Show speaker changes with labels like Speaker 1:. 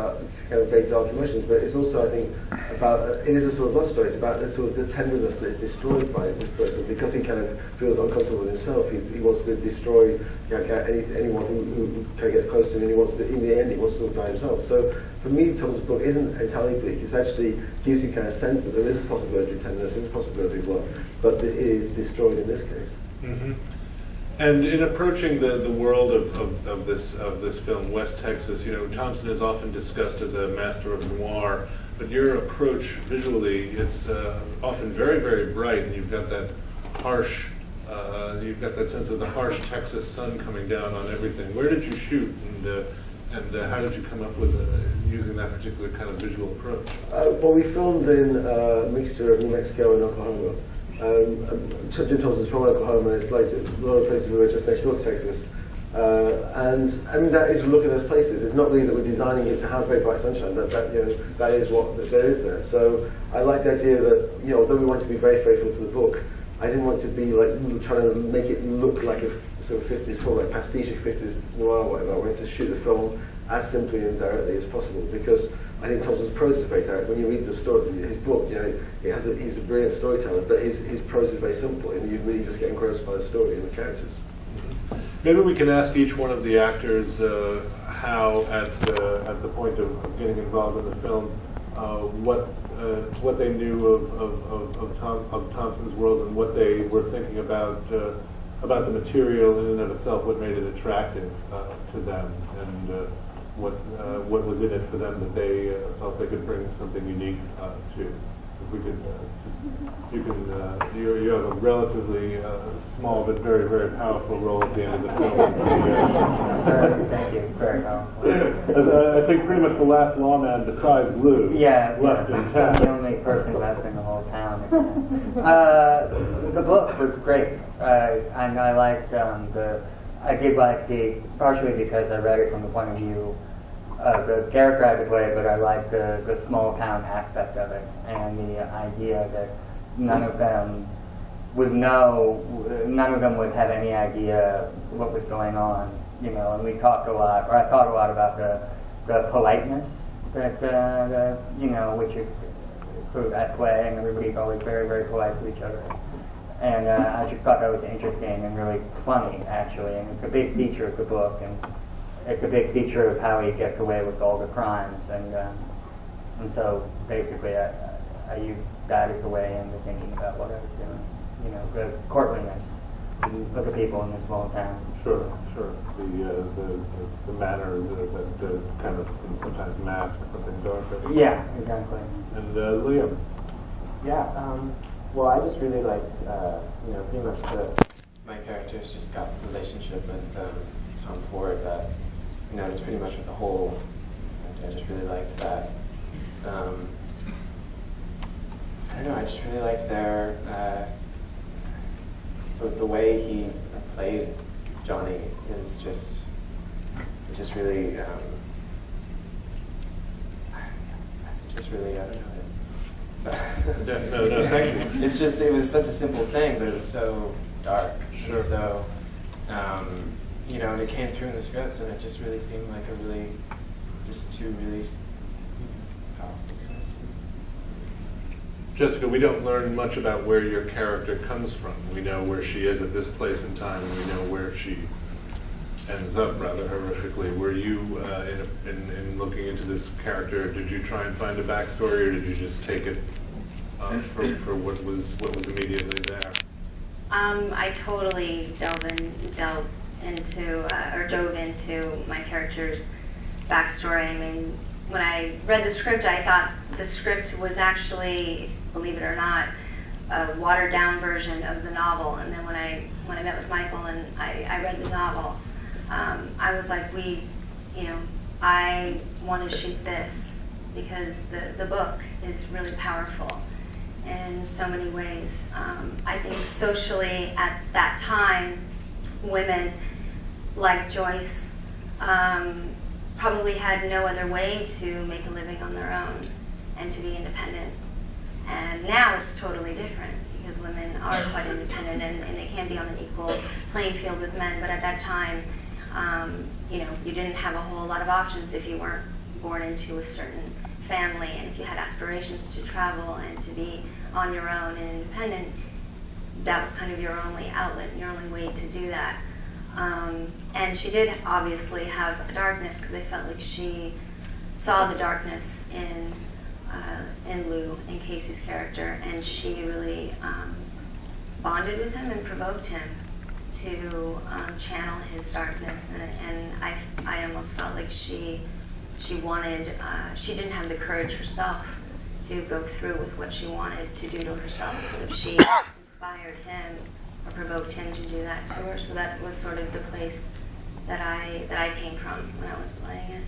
Speaker 1: about kind of very dark emotions, but it's also, I think, about, it is a sort of love story. It's about the sort of the tenderness that is destroyed by this person because he kind of feels uncomfortable with himself. He wants to destroy anyone who kind of gets close to him, and he wants to, in the end, he wants to die himself. So for me, Tom's book isn't entirely bleak. It actually gives you kind of sense that there is a possibility of tenderness, there is a possibility of love, but it is destroyed in this case.
Speaker 2: Mm-hmm. And in approaching the world of this film, West Texas, Thompson is often discussed as a master of noir, but your approach visually, it's often very, very bright, and you've got that harsh, you've got that sense of the harsh Texas sun coming down on everything. Where did you shoot, and how did you come up with using that particular kind of visual approach?
Speaker 1: Well, we filmed in a mixture of New Mexico and Oklahoma. Jim Thompson's from Oklahoma, and it's like a lot of places we were just next door to Texas. And I mean, that is a look at those places. It's not really that we're designing it to have very bright sunshine. That is what there is there. So I like the idea that, although we want to be very faithful to the book, I didn't want to be like trying to make it look like a sort of 50s film, like pastiche 50s noir or whatever. I wanted to shoot the film as simply and directly as possible, because I think Thompson's prose is very direct. When you read the story, his book, he's a brilliant storyteller, but his prose is very simple, and you really just get engrossed by the story and the characters.
Speaker 2: Maybe we can ask each one of the actors how, at the point of getting involved in the film, what they knew of Thompson's world and what they were thinking about the material in and of itself, what made it attractive to them, and what was in it for them that they felt they could bring something unique to. If we could, you have a relatively small but very, very powerful role at the end of the film.
Speaker 3: Thank you. Very powerful.
Speaker 2: I think pretty much the last lawman besides Lou left in town.
Speaker 3: The only person left in the whole town. The book was great. And I liked I did like partially because I read it from the point of view of the character I could play, but I liked the small town aspect of it, and the idea that none of them would have any idea what was going on, and we talked a lot, or I thought a lot about the politeness that, which is sort of at play, and everybody's always very, very polite to each other. And I just thought that was interesting and really funny, actually, and it's a big feature of the book, and it's a big feature of how he gets away with all the crimes, and so basically I used that as a way into thinking about what I was doing, the courtliness of the people in this small town.
Speaker 2: Sure. The manners that kind of can sometimes mask something darker.
Speaker 3: Yeah, exactly.
Speaker 2: And Liam?
Speaker 4: Yeah, well, I just really liked, pretty much my characters just got a relationship with Tom Ford that, it's pretty much the whole, I just really liked that. I don't know, I just really liked the way he played Johnny is just really, I don't know.
Speaker 2: No, thank you.
Speaker 4: It's just, it was such a simple thing, but it was so dark.
Speaker 2: Sure.
Speaker 4: And so, and it came through in the script, and it just really seemed like two really powerful stories.
Speaker 2: Jessica, we don't learn much about where your character comes from. We know where she is at this place in time, and we know where she ends up rather horrifically. Were you, in looking into this character, did you try and find a backstory, or did you just take it for what was immediately there?
Speaker 5: I totally dove into my character's backstory. I mean, when I read the script, I thought the script was actually, believe it or not, a watered down version of the novel. And then when I met with Michael and I read the novel, I was like, I want to shoot this because the book is really powerful in so many ways. I think socially at that time, women like Joyce probably had no other way to make a living on their own and to be independent. And now it's totally different because women are quite independent and they can be on an equal playing field with men. But at that time, you didn't have a whole lot of options if you weren't born into a certain family, and if you had aspirations to travel and to be on your own and independent, that was kind of your only outlet, your only way to do that. And she did obviously have a darkness, because I felt like she saw the darkness in Lou, in Casey's character, and she really bonded with him and provoked him to channel his darkness. And I almost felt like she wanted, she didn't have the courage herself to go through with what she wanted to do to herself. But if she inspired him or provoked him to do that to her, so that was sort of the place that I came from when I was playing it.